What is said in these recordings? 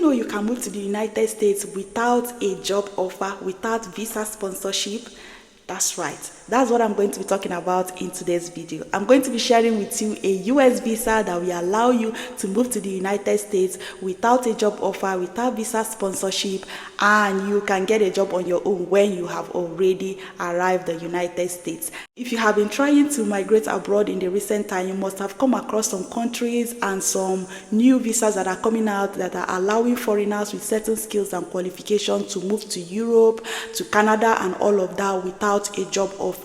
know you can move to the United States without a job offer, without visa sponsorship? That's right. That's what I'm going to be talking about in today's video. I'm going to be sharing with you a US visa that will allow you to move to the United States without a job offer, without visa sponsorship, and you can get a job on your own when you have already arrived in the United States. If you have been trying to migrate abroad in the recent time, you must have come across some countries and some new visas that are coming out that are allowing foreigners with certain skills and qualifications to move to Europe, to Canada, and all of that without a job offer.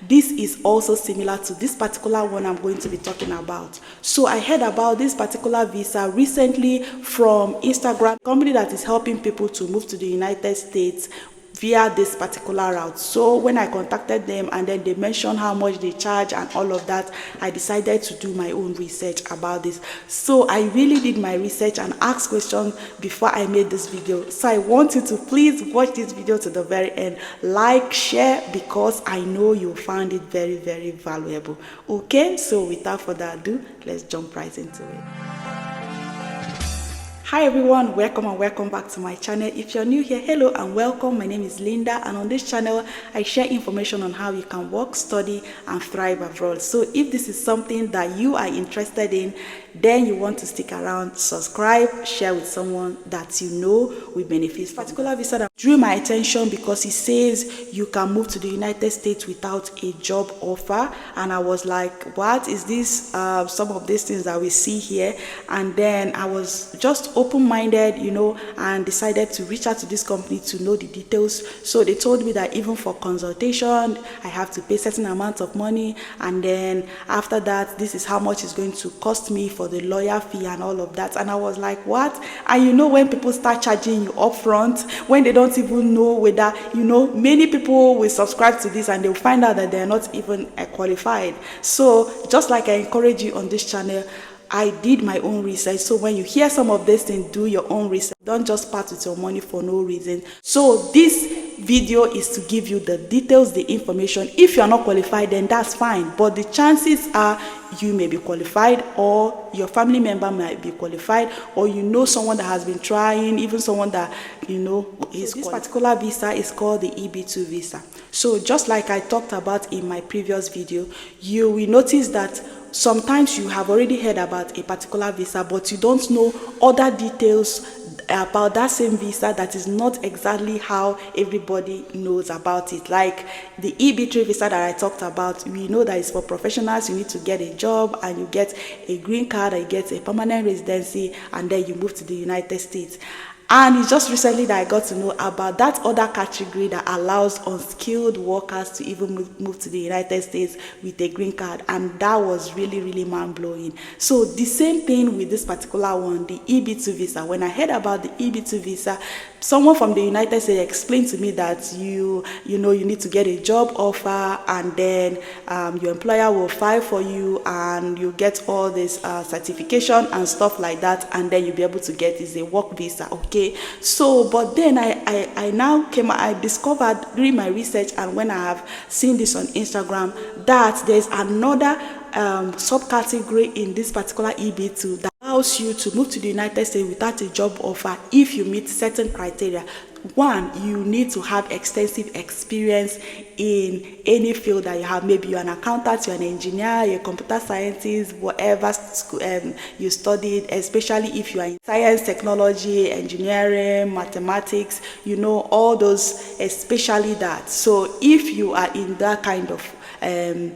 This is also similar to this particular one I'm going to be talking about. So I heard about this particular visa recently from Instagram, a company that is helping people to move to the United States via this particular route. So when I contacted them and then they mentioned how much they charge and all of that, I decided to do my own research about this. So I really did my research and asked questions before I made this video. So I want you to please watch this video to the very end. Like, share, because I know you found it very, very valuable. Okay, so without further ado, let's jump right into it. Hi everyone, welcome and welcome back to my channel. If you're new here, hello and welcome. My name is Linda, and on this channel I share information on how you can work, study and thrive abroad. So if this is something that you are interested in, then you want to stick around, subscribe, share with someone that you know will benefit. This particular visa that drew my attention because it says you can move to the United States without a job offer, and I was like, what is this? Some of these things that we see here, and then I was just open-minded, and decided to reach out to this company to know the details. So they told me that even for consultation I have to pay certain amount of money, and then after that this is how much it's going to cost me for the lawyer fee and all of that. And I was like, what? And when people start charging you upfront, when they don't even know whether many people will subscribe to this and they'll find out that they're not even qualified. So just like I encourage you on this channel, I did my own research. So when you hear some of these things, do your own research. Don't just part with your money for no reason. So this video is to give you the details, the information. If you're not qualified, then that's fine. But the chances are you may be qualified, or your family member might be qualified, or someone that has been trying, even someone that is. So this particular visa is called the EB2 visa. So just like I talked about in my previous video, you will notice that sometimes you have already heard about a particular visa, but you don't know other details about that same visa that is not exactly how everybody knows about it. Like the EB3 visa that I talked about, we know that it's for professionals. You need to get a job and you get a green card, or you get a permanent residency, and then you move to the United States. And it's just recently that I got to know about that other category that allows unskilled workers to even move to the United States with a green card. And that was really, really mind-blowing. So the same thing with this particular one, the EB2 visa. When I heard about the EB2 visa, someone from the United States explained to me that you need to get a job offer, and then your employer will file for you, and you get all this certification and stuff like that, and then you'll be able to get is a work visa. Okay, so but then I discovered during my research, and when I have seen this on Instagram, that there's another subcategory in this particular EB2 that allows you to move to the United States without a job offer if you meet certain criteria. One, you need to have extensive experience in any field that you have. Maybe you're an accountant, you're an engineer, you're a computer scientist, whatever you studied, especially if you are in science, technology, engineering, mathematics, all those, especially that. So if you are in that kind of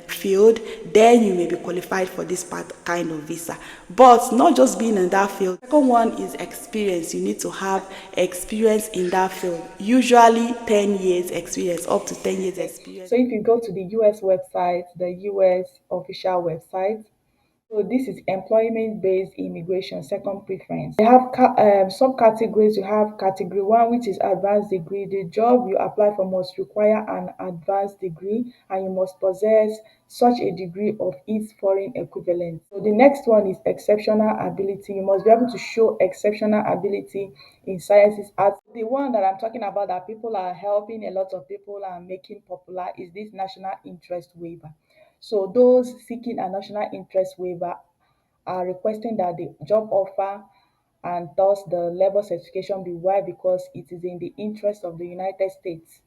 field, then you may be qualified for this kind of visa. But not just being in that field. The second one is experience. You need to have experience in that field, usually 10 years experience, up to 10 years experience. So if you go to the US website, the US official website, so this is employment-based immigration, second preference. They have subcategories. You have category 1, which is advanced degree. The job you apply for must require an advanced degree, and you must possess such a degree of its foreign equivalent. So the next one is exceptional ability. You must be able to show exceptional ability in sciences, arts. The one that I'm talking about that people are helping a lot of people and making popular is this national interest waiver. So those seeking a national interest waiver are requesting that the job offer and thus the level certification be why because it is in the interest of the United States.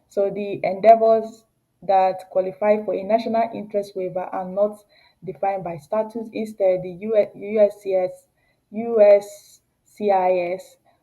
So the endeavors that qualify for a national interest waiver are not defined by statute. Instead, the USCIS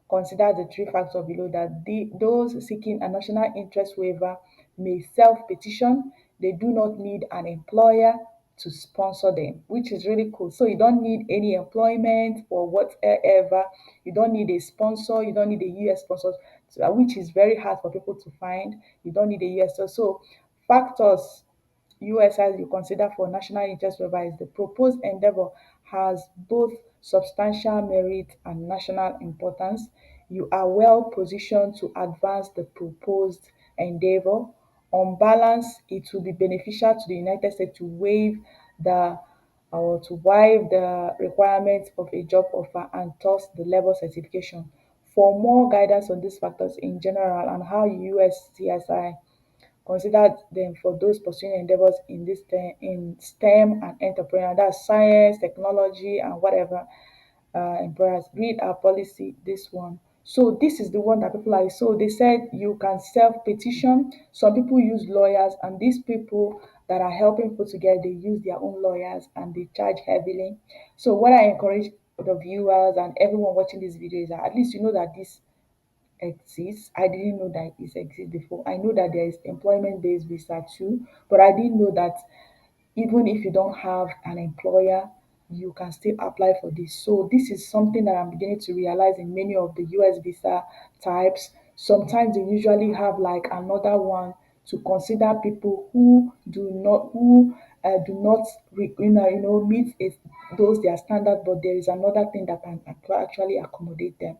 consider the three factors below that those seeking a national interest waiver may self-petition. They do not need an employer to sponsor them, which is really cool. So you don't need any employment or whatever. You don't need a sponsor. You don't need a US sponsor, which is very hard for people to find. You don't need a US. So factors USIs you consider for national interest waiver is the proposed endeavor has both substantial merit and national importance. You are well positioned to advance the proposed endeavor. On balance, it will be beneficial to the United States to the waive the requirements of a job offer and thus the level certification. For more guidance on these factors in general and how USCSI consider them for those pursuing endeavors in in STEM and entrepreneur, that's science, technology, and whatever employers. Read our policy, this one. So this is the one that people like. So they said you can self-petition. Some people use lawyers, and these people that are helping people together, they use their own lawyers and they charge heavily. So what I encourage the viewers and everyone watching this video is that at least you know that this exists. I didn't know that it exists before. I know that there is employment-based visa too, but I didn't know that even if you don't have an employer, you can still apply for this. So this is something that I'm beginning to realize in many of the US visa types. Sometimes they usually have like another one to consider people who do not meet those their standard, but there is another thing that can actually accommodate them.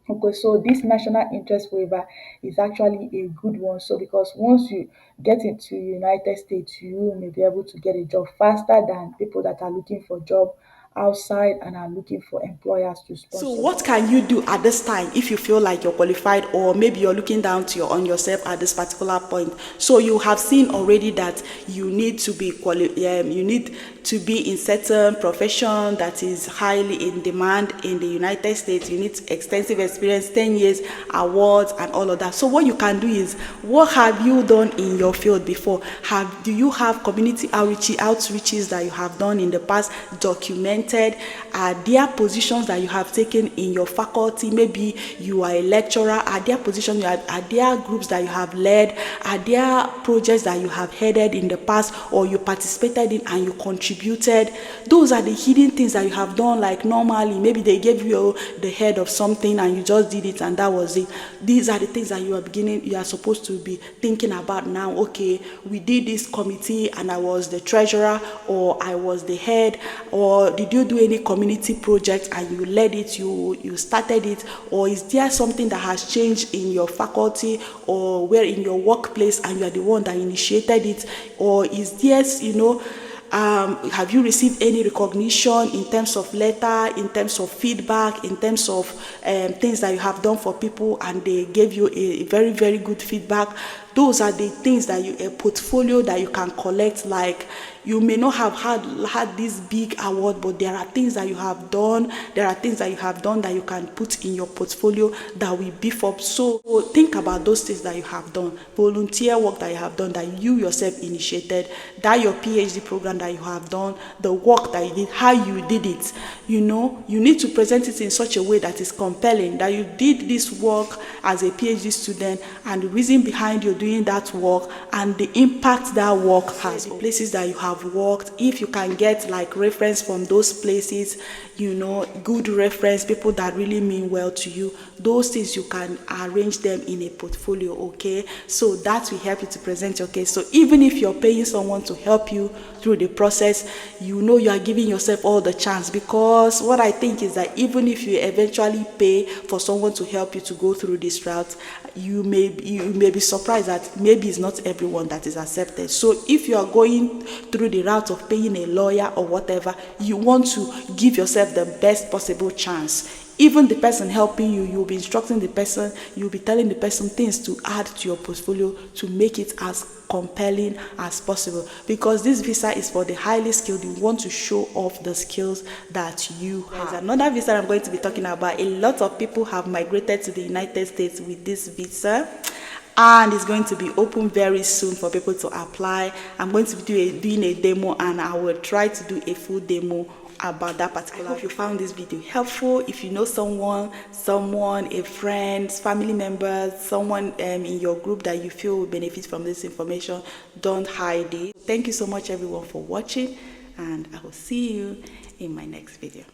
Okay, so this national interest waiver is actually a good one. So because once you get into United States, you may be able to get a job faster than people that are looking for job outside and are looking for employers to So sponsor what them. can you do at this time if you feel like you're qualified, or maybe you're looking down to on yourself at this particular point? So you have seen already that you need to be you need to be in certain profession that is highly in demand in the United States. You need extensive experience, 10 years, awards, and all of that. So what you can do is, what have you done in your field before? Do you have community outreaches that you have done in the past documented? Are there positions that you have taken in your faculty? Maybe you are a lecturer. Are there positions? Are there groups that you have led? Are there projects that you have headed in the past, or you participated in and you contributed? Those are the hidden things that you have done. Like normally, maybe they gave you the head of something and you just did it and that was it. These are the things that you are supposed to be thinking about now. Okay, we did this committee and I was the treasurer, or I was the head, or did you do any community project and you led it, you started it? Or is there something that has changed in your faculty or where in your workplace and you are the one that initiated it? Or is there, have you received any recognition in terms of letter, in terms of feedback, in terms of things that you have done for people and they gave you a very, very good feedback? Those are the things that a portfolio that you can collect. Like, you may not have had this big award, but there are things that you have done. There are things that you have done that you can put in your portfolio that will beef up. So think about those things that you have done, volunteer work that you have done, that you yourself initiated, that your PhD program that you have done, the work that you did, how you did it. You need to present it in such a way that is compelling, that you did this work as a PhD student and the reason behind you doing that work and the impact that work has, the places that you have worked. If you can get like reference from those places, good reference, people that really mean well to you, those things you can arrange them in a portfolio. Okay, so that will help you to present your case. So even if you're paying someone to help you through the process, you are giving yourself all the chance. Because what I think is that even if you eventually pay for someone to help you to go through this route, you may be surprised that maybe it's not everyone that is accepted. So if you are going through the route of paying a lawyer or whatever, you want to give yourself the best possible chance Even the person helping you, you'll be instructing the person, you'll be telling the person things to add to your portfolio to make it as compelling as possible, because this visa is for the highly skilled. You want to show off the skills that you have. There's another visa I'm going to be talking about. A lot of people have migrated to the United States with this visa, and it's going to be open very soon for people to apply. I'm going to be doing a demo, and I will try to do a full demo about that particular. I hope you found this video helpful. If you know someone, a friend, family members, someone in your group that you feel will benefit from this information, don't hide it. Thank you so much everyone for watching, and I will see you in my next video.